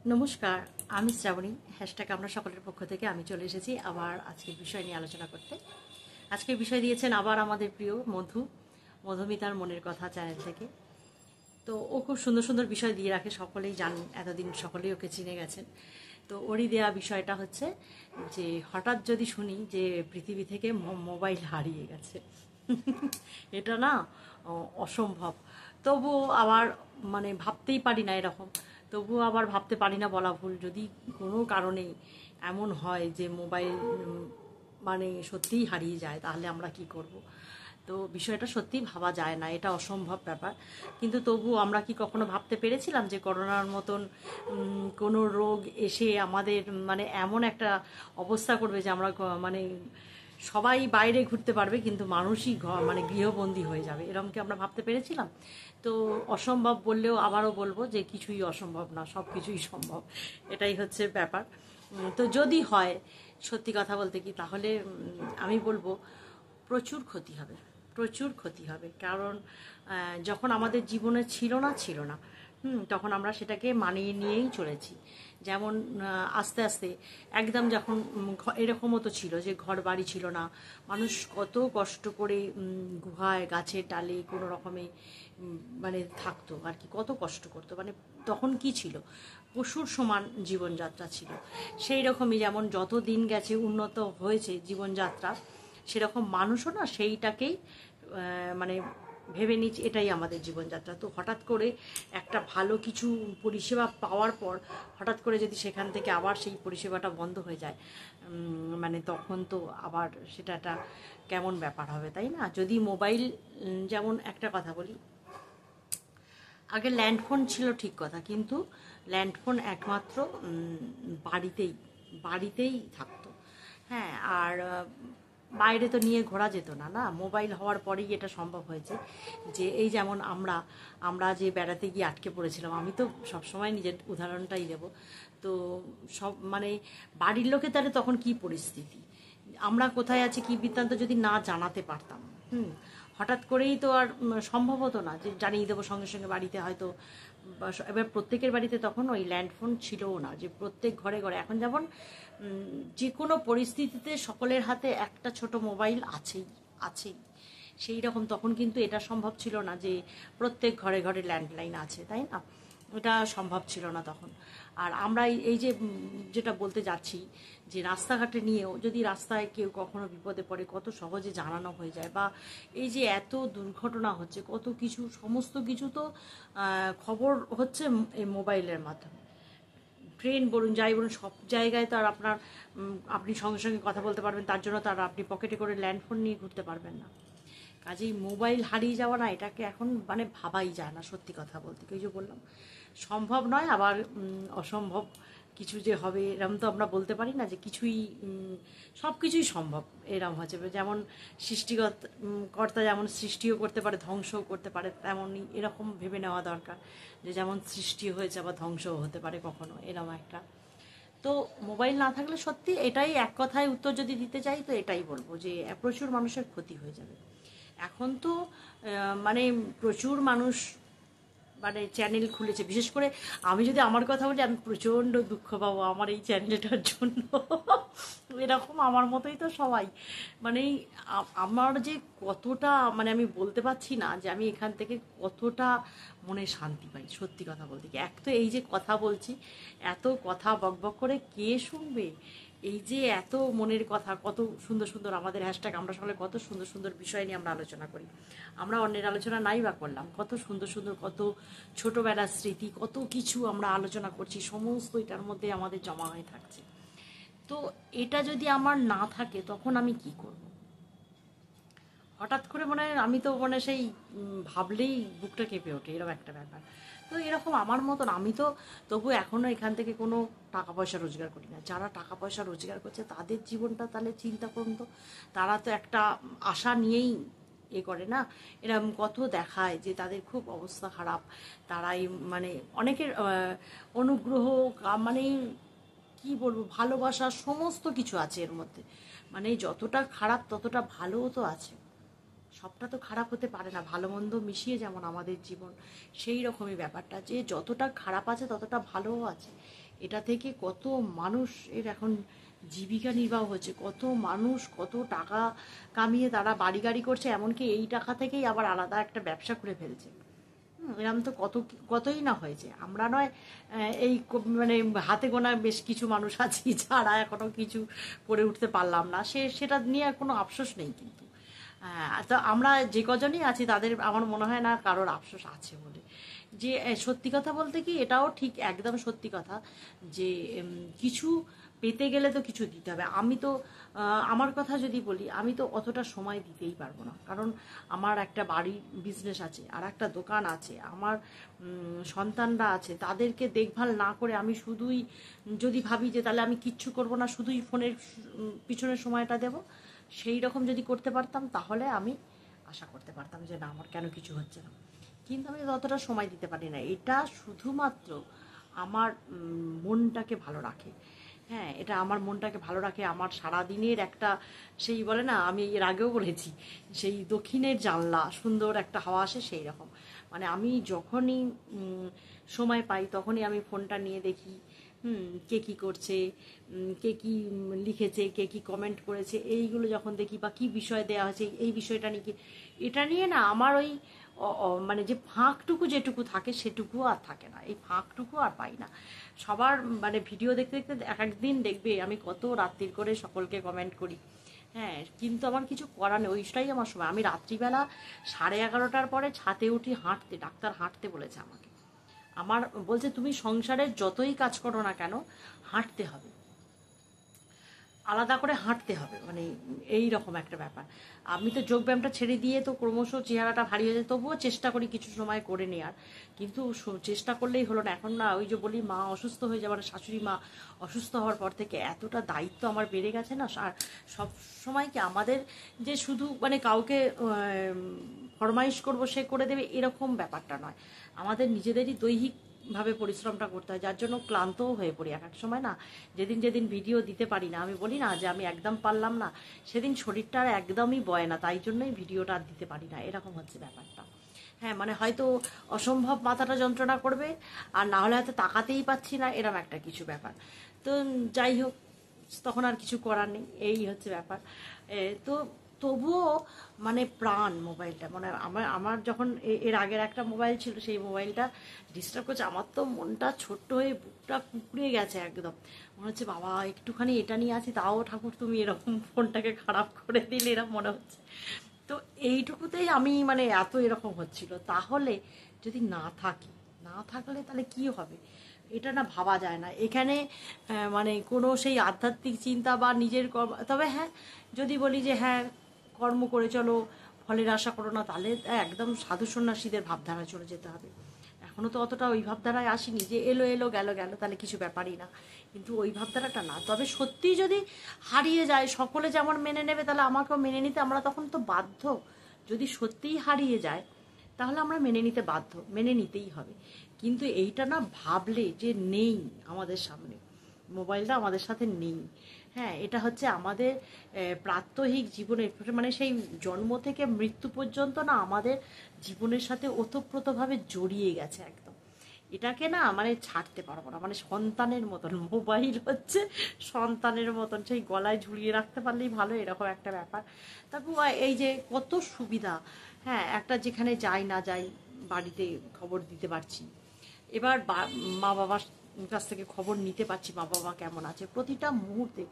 নমস্কার, আমি শ্রাবণী। হ্যাশট্যাগ আমরা সকলের পক্ষ থেকে আমি চলে এসেছি আবার আজকের বিষয় নিয়ে আলোচনা করতে। আজকের বিষয় দিয়েছেন আবার আমাদের প্রিয় মধুমিতার মনের কথা চ্যানেল থেকে। তো ও খুব সুন্দর সুন্দর বিষয় দিয়ে রাখে, সকলেই জানেন, এতদিন সকলেই ওকে চিনে গেছেন। তো ওরই দেওয়া বিষয়টা হচ্ছে যে হঠাৎ যদি শুনি যে পৃথিবী থেকে মোবাইল হারিয়ে গেছে, এটা না অসম্ভব। তবুও আবার ভাবতেই পারি না এরকম। তবুও আবার ভাবতে পারি না বলা ভুল, যদি কোনো কারণে এমন হয় যে মোবাইল সত্যিই হারিয়ে যায়, তাহলে আমরা কি করব। তো বিষয়টা সত্যিই ভাবা যায় না, এটা অসম্ভব ব্যাপার। কিন্তু তবু আমরা কি কখনো ভাবতে পেরেছিলাম যে করোনার মতন কোনো রোগ এসে আমাদের এমন একটা অবস্থা করবে যে আমরা সবাই বাইরে ঘুরতে পারবে কিন্তু মানুষই গৃহবন্দী হয়ে যাবে, এরকম কি আমরা ভাবতে পেরেছিলাম? তো অসম্ভব বললেও আবারও বলবো যে কিছুই অসম্ভব না, সব কিছুই সম্ভব, এটাই হচ্ছে ব্যাপার। তো যদি হয়, সত্যি কথা বলতে কি, তাহলে আমি বলবো প্রচুর ক্ষতি হবে, প্রচুর ক্ষতি হবে। কারণ যখন আমাদের জীবনে ছিল না, তখন আমরা সেটাকে মানিয়ে নিয়েই চলেছি। যেমন আস্তে আস্তে একদম যখন এরকমও তো ছিল যে ঘর বাড়ি ছিল না, মানুষ কত কষ্ট করে গুহায় গাছের ডালে কোনো রকমে থাকতো আর কি, কত কষ্ট করতো। তখন কি ছিল, পশুর সমান জীবনযাত্রা ছিল। সেই রকমই যেমন যত দিন গেছে উন্নত হয়েছে জীবনযাত্রা, সেরকম মানুষও না সেইটাকেই মানে ভেবে নিচ্ছি এটাই আমাদের জীবনযাত্রা। তো হঠাৎ করে একটা ভালো কিছু পরিষেবা পাওয়ার পর হঠাৎ করে যদি সেখান থেকে আবার সেই পরিষেবাটা বন্ধ হয়ে যায়, তখন তো আবার সেটা একটা কেমন ব্যাপার হবে, তাই না? যদি মোবাইল, যেমন একটা কথা বলি, আগে ল্যান্ডফোন ছিল ঠিক কথা, কিন্তু ল্যান্ডফোন একমাত্র বাড়িতেই বাড়িতেই থাকতো। হ্যাঁ, আর বাইরে তো নিয়ে ঘোরা যেত না। না, মোবাইল হওয়ার পরেই এটা সম্ভব হয়েছে। যে এই যেমন আমরা যে বেড়াতে গিয়ে আটকে পড়েছিলাম, আমি তো সবসময় নিজের উদাহরণটাই দেব। তো সব বাড়ির লোকে তাহলে তখন কি পরিস্থিতি, আমরা কোথায় আছি কি বৃত্তান্ত যদি না জানাতে পারতাম, হঠাৎ করেই তো আর সম্ভব হতো না যে জানিয়ে দেবো সঙ্গে সঙ্গে বাড়িতে হয়তো। এবার প্রত্যেকের বাড়িতে তখন ওই ল্যান্ডফোন ছিলও না যে প্রত্যেক ঘরে ঘরে। এখন যেমন যে কোনো পরিস্থিতিতে সকলের হাতে একটা ছোট মোবাইল আছেই আছেই, সেই রকম তখন কিন্তু এটা সম্ভব ছিল না যে প্রত্যেক ঘরে ঘরে ল্যান্ডলাইন আছে, তাই না? এটা সম্ভব ছিল না তখন। আর আমরা এই যে যেটা বলতে যাচ্ছি, যে রাস্তাঘাটে নিয়েও যদি রাস্তায় কেউ কখনো বিপদে পড়ে কত সহজে জানানো হয়ে যায়, বা এই যে এত দুর্ঘটনা হচ্ছে, কত কিছু, সমস্ত কিছু তো খবর হচ্ছে এই মোবাইলের মাধ্যমে। ট্রেন বলুন, যাই বলুন, সব জায়গায় তো আর আপনি সঙ্গে সঙ্গে কথা বলতে পারবেন, তার জন্য তার আপনি পকেটে করে ল্যান্ডফোন নিয়ে ঘুরতে পারবেন না। কাজেই মোবাইল হারিয়ে যাওয়া না, এটাকে এখন ভাবাই যায় না, সত্যি কথা বলতে। ওই যে বললাম, সম্ভব নয়, আবার অসম্ভব কিছু যে হবে এরম তো আমরা বলতে পারি না যে কিছুই, সব কিছুই সম্ভব এরম হচ্ছে। যেমন কর্তা যেমন সৃষ্টিও করতে পারে, ধ্বংসও করতে পারে, তেমনই এরকম ভেবে নেওয়া দরকার যে যেমন সৃষ্টি হয়েছে আবার ধ্বংসও হতে পারে কখনো, এরম একটা। তো মোবাইল না থাকলে সত্যি এটাই এক কথায় উত্তর যদি দিতে চাই, তো এটাই বলবো যে প্রচুর মানুষের ক্ষতি হয়ে যাবে। এখন তো মানে প্রচুর মানুষ চ্যানেল খুলেছে। বিশেষ করে আমি যদি আমার কথা বলি, আমি প্রচণ্ড দুঃখ পাবো আমার এই চ্যানেলটার জন্য। এরকম আমার মতোই তো সবাই। মানে আমার যে কতটা, আমি বলতে পারছি না যে আমি এখান থেকে কতটা মনে শান্তি পাই, সত্যি কথা বলতে কি। এক তো এই যে কথা বলছি, এত কথা বকবক করে কে শুনবে? এই যে এত মনের কথা, কত সুন্দর সুন্দর আমাদের হ্যাশট্যাগ আমরা সকলে কত সুন্দর সুন্দর বিষয় নিয়ে আমরা আলোচনা করি। আমরা অন্যের আলোচনা নাই বা করলাম, কত সুন্দর সুন্দর, কত ছোটবেলার স্মৃতি, কত কিছু আমরা আলোচনা করছি, সমস্ত এটার মধ্যে আমাদের জমা হয়ে থাকছে। তো এটা যদি আমার না থাকে, তখন আমি কি করব? হঠাৎ করে আমি তো সেই ভাবলেই বুকটা কেঁপে ওঠে, এরকম একটা ব্যাপার। তো এরকম আমার মতন আমি তো তবু এখনও এখান থেকে কোনো টাকা পয়সা রোজগার করি না। যারা টাকা পয়সা রোজগার করছে তাদের জীবনটা তাহলে চিন্তা করুন তো। তারা তো একটা আশা নিয়েই করে না। এরকম কত দেখায় যে তাদের খুব অবস্থা খারাপ, তারাই অনেকের অনুগ্রহ, মানে কি বলবো, ভালোবাসা, সমস্ত কিছু আছে এর মধ্যে। যতটা খারাপ ততটা ভালোও তো আছে। সবটা তো খারাপ হতে পারে না, ভালো মন্দ মিশিয়ে যেমন আমাদের জীবন, সেই রকমই ব্যাপারটা যে যতটা খারাপ আছে ততটা ভালোও আছে। এটা থেকে কত মানুষ এর এখন জীবিকা নির্বাহ হচ্ছে, কত মানুষ কত টাকা কামিয়ে তারা বাড়ি গাড়ি করছে, এমনকি এই টাকা থেকেই আবার আলাদা একটা ব্যবসা করে ফেলছে। এরকম তো কতই না হয়েছে। আমরা নয় এই মানে হাতে গোনা বেশ কিছু মানুষ আছি যারা এখনো কিছু করে উঠতে পারলাম না, সেটা নিয়ে আর কোনো আফসোস নেই। কিন্তু তো আমরা যে কজনই আছি তাদের আমার মনে হয় না কারোর আফসোস আছে বলে। যে সত্যি কথা বলতে কি, এটাও ঠিক একদম সত্যি কথা যে কিছু পেতে গেলে তো কিছু দিতে হবে। আমি তো আমার কথা যদি বলি, আমি তো অতটা সময় দিতেই পারবো না, কারণ আমার একটা বাড়ির বিজনেস আছে, আর একটা দোকান আছে, আমার সন্তানরা আছে, তাদেরকে দেখভাল না করে আমি শুধুই যদি ভাবি যে তাহলে আমি কিচ্ছু করব না, শুধুই ফোনের পিছনের সময়টা দেব, সেই রকম যদি করতে পারতাম তাহলে আমি আশা করতে পারতাম যে না, আমার কেন কিছু হচ্ছে না। কিন্তু আমি ততটা সময় দিতে পারি না। এটা শুধুমাত্র আমার মনটাকে ভালো রাখে। হ্যাঁ, এটা আমার মনটাকে ভালো রাখে। আমার সারাদিনের একটা সেই বলে না, আমি এর আগেও বলেছি, সেই দক্ষিণের জানলা সুন্দর একটা হাওয়া আসে, সেই রকম। মানে আমি যখনই সময় পাই তখনই আমি ফোনটা নিয়ে দেখি কে কী করছে, কে কী লিখেছে, কে কী কমেন্ট করেছে, এইগুলো যখন দেখি, বা কী বিষয় দেওয়া হয়েছে এই বিষয়টা নিয়ে, এটা নিয়ে না আমার ওই মানে যে ফাঁকটুকু যেটুকু থাকে সেটুকু আর থাকে না, এই ফাঁকটুকু আর পাই না। সবার মানে ভিডিও দেখতে দেখতে এক একদিন দেখবে আমি কত রাত্রির করে সকলকে কমেন্ট করি। হ্যাঁ, কিন্তু আমার কিছু করার নেই, ওইটাই আমার সময়। আমি রাত্রিবেলা 11:30টার পরে ছাদে উঠি হাঁটতে, ডাক্তার হাঁটতে বলেছে আমাকে। আমার বলছে তুমি সংসারের যতই কাজ করো না কেন, হাঁটতে হবে, আলাদা করে হাঁটতে হবে, মানে এই রকম একটা ব্যাপার। আমি তো যোগব্যায়ামটা ছেড়ে দিয়ে তো ক্রমশ চেহারাটা ভারী হয়ে যায়, তবুও চেষ্টা করি কিছু সময় করে নেওয়ার, কিন্তু চেষ্টা করলেই হলো না। এখন না, ওই যে বলি মা অসুস্থ হয়ে যাবার, শাশুড়ি মা অসুস্থ হওয়ার পর থেকে এতটা দায়িত্ব আমার বেড়ে গেছে না, আর সব সময় কি আমাদের যে শুধু মানে কাউকে ফরমাইশ করবো সে করে দেবে এরকম ব্যাপারটা নয়, আমাদের নিজেদেরই দৈহিক ভাবে পরিশ্রমটা করতে হয়, যার জন্য ক্লান্তও হয়ে পড়ি এক এক সময় না। যেদিন যেদিন ভিডিও দিতে পারি না, আমি বলি না যে আমি একদম পারলাম না, সেদিন শরীরটা আর একদমই বয় না, তাই জন্যই ভিডিওটা আর দিতে পারি না, এরকম হচ্ছে ব্যাপারটা। হ্যাঁ, মানে হয়তো অসম্ভব মাথাটা যন্ত্রণা করবে, আর না হলে হয়তো তাকাতেই পাচ্ছি না, এরকম একটা কিছু ব্যাপার। তো যাই হোক, তখন আর কিছু করার নেই, এই হচ্ছে ব্যাপার। তো তবুও মানে প্রাণ মোবাইলটা, মানে আমার আমার যখন এর আগের একটা মোবাইল ছিল, সেই মোবাইলটা ডিস্টার্ব করছে, আমার তো মনটা ছোট্ট হয়ে বুকটা কুকড়ে গেছে একদম। মনে হচ্ছে বাবা একটুখানি এটা নিয়ে আছি, তাও ঠাকুর তুমি এরকম ফোনটাকে খারাপ করে দিলে, এরকম মনে হচ্ছে। তো এইটুকুতেই আমি মানে এত এরকম হচ্ছিল। তাহলে যদি না থাকি, না থাকলে তাহলে কি হবে, এটা না ভাবা যায় না। এখানে মানে কোনো সেই আধ্যাত্মিক চিন্তা বা নিজের কর্ম, তবে হ্যাঁ যদি বলি যে হ্যাঁ কর্ম করে চলো, ফলের আশা করো না, তাহলে একদম সাধু সন্ন্যাসীদের ভাবধারা চলে যেতে হবে। এখনও তো অতটা ওই ভাবধারায় আসিনি যে এলো এলো গেল গেল তাহলে কিছু ব্যাপারই না, কিন্তু ওই ভাবধারাটা না। তবে সত্যিই যদি হারিয়ে যায়, সকলে যেমন মেনে নেবে তাহলে আমাকেও মেনে নিতে আমরা তখন তো বাধ্য। যদি সত্যিই হারিয়ে যায় তাহলে আমরা মেনে নিতে বাধ্য, মেনে নিতেই হবে। কিন্তু এইটা না ভাবলে যে নেই আমাদের সামনে, মোবাইলটা আমাদের সাথে নেই। হ্যাঁ, এটা হচ্ছে আমাদের প্রাত্যহিক জীবনের, মানে সেই জন্ম থেকে মৃত্যু পর্যন্ত না আমাদের জীবনের সাথে ওতপ্রোতভাবে জড়িয়ে গেছে একদম। এটাকে না মানে ছাড়তে পারবো না, মানে সন্তানের মতন মোবাইল হচ্ছে, সন্তানের মতন, সেই গলায় ঝুলিয়ে রাখতে পারলেই ভালো, এরকম একটা ব্যাপার। তারপর এই যে কত সুবিধা, হ্যাঁ একটা যেখানে যাই না যাই বাড়িতে খবর দিতে পারছি, এবার মা বাবার কাছ থেকে খবর নিতে পারছি মা বাবা কেমন আছে প্রতিটা মুহূর্তে।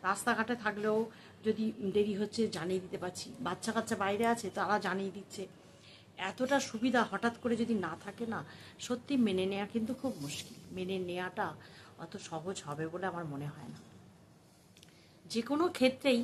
রাস্তাঘাটে থাকলেও যদি দেরি হচ্ছে জানিয়ে দিতে পারছি, বাচ্চা কাচ্চা বাইরে আছে তারা জানিয়ে দিচ্ছে। এতটা সুবিধা হঠাৎ করে যদি না থাকে না, সত্যি মেনে নেওয়া কিন্তু খুব মুশকিল। মেনে নেওয়াটা অত সহজ হবে বলে আমার মনে হয় না। যে কোনো ক্ষেত্রেই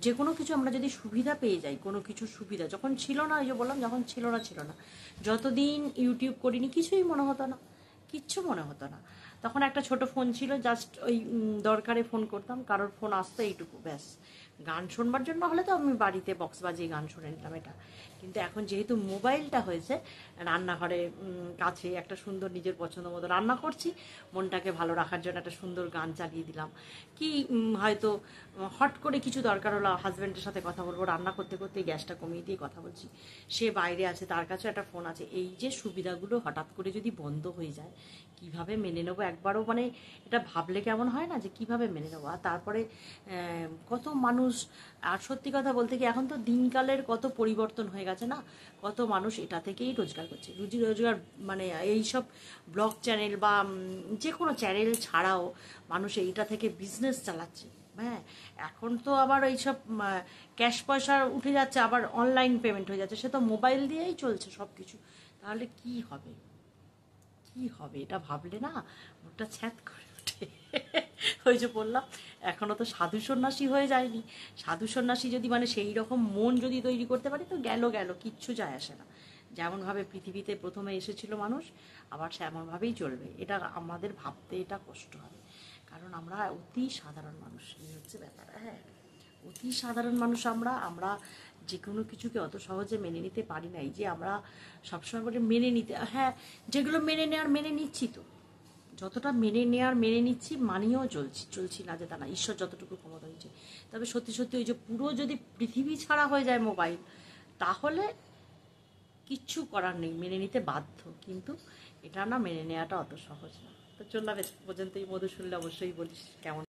যে কোনো কিছু আমরা যদি সুবিধা পেয়ে যাই, কোনো কিছু সুবিধা যখন ছিল না, ওই যে বললাম যখন ছিল না, যতদিন ইউটিউব করিনি কিছুই মনে হতো না, কিচ্ছু মনে হতো না। তখন একটা ছোট ফোন ছিল, জাস্ট ওই দরকারে ফোন করতাম, কারোর ফোন আসতো এইটুকু ব্যাস। গান শুনবার জন্য হলে তো আমি বাড়িতে বক্স বাজিয়ে গান শুনে নিতাম এটা। কিন্তু এখন যেহেতু মোবাইলটা হয়েছে, রান্নাঘরে কাছে একটা সুন্দর নিজের পছন্দ মতো রান্না করছি, মনটাকে ভালো রাখার জন্য একটা সুন্দর গান চালিয়ে দিলাম। কি হয়তো হট করে কিছু দরকার হলো, হাজব্যান্ডের সাথে কথা বলবো, রান্না করতে করতে গ্যাসটা কমিয়ে দিয়ে কথা বলছি, সে বাইরে আছে, তার কাছেও একটা ফোন আছে। এই যে সুবিধাগুলো হঠাৎ করে যদি বন্ধ হয়ে যায়, কিভাবে মেনে নেবো একবারও, মানে এটা ভাবলে কেমন হয় না যে কিভাবে মেনে নেবো। আর তারপরে কত মানুষ, আর সত্যি কথা বলতে কি এখন তো দিনকালের কত পরিবর্তন হয়ে গেছে না, কত মানুষ এটা থেকেই রোজগার করছে, রুজি রোজগার, মানে এইসব ব্লগ চ্যানেল বা যে কোনো চ্যানেল ছাড়াও মানুষ এইটা থেকে বিজনেস চালাচ্ছে। হ্যাঁ, এখন তো আবার এইসব ক্যাশ পয়সা উঠে যাচ্ছে, আবার অনলাইন পেমেন্ট হয়ে যাচ্ছে, সে তো মোবাইল দিয়েই চলছে সব কিছু। তাহলে কি হবে, কি হবে এটা ভাবলে না মুখটা ছ্যাঁত করে ওঠে। ওই যে বললাম, এখনো তো সাধু সন্ন্যাসী হয়ে যায়নি। সাধু সন্ন্যাসী যদি মানে সেই রকম মন যদি তৈরি করতে পারি, তো গেল গেল, কিচ্ছু যায় আসে না। যেমনভাবে পৃথিবীতে প্রথমে এসেছিল মানুষ, আবার সেমনভাবেই চলবে। এটা আমাদের ভাবতে এটা কষ্ট হবে, কারণ আমরা অতি সাধারণ মানুষ, এই হচ্ছে ব্যাপার। হ্যাঁ, অতি সাধারণ মানুষ আমরা। আমরা যে কোনো কিছুকে অত সহজে মেনে নিতে পারি না। এই যে আমরা সবসময় বলে মেনে নিতে, হ্যাঁ, যেগুলো মেনে নেওয়ার মেনে নিচ্ছি, তো যতটা মেনে নেওয়ার মেনে নিচ্ছি, মানিয়েও চলছি না যে তা না, ঈশ্বর যতটুকু ক্ষমতা দিয়েছে। তবে সত্যি সত্যি ওই যে পুরো যদি পৃথিবী ছাড়া হয়ে যায় মোবাইল, তাহলে কিচ্ছু করার নেই, মেনে নিতে বাধ্য। কিন্তু এটা না, মেনে নেওয়াটা অত সহজ না। তো চললাম, পর্যন্ত এই মধু শুনলে অবশ্যই বলিস কেমন।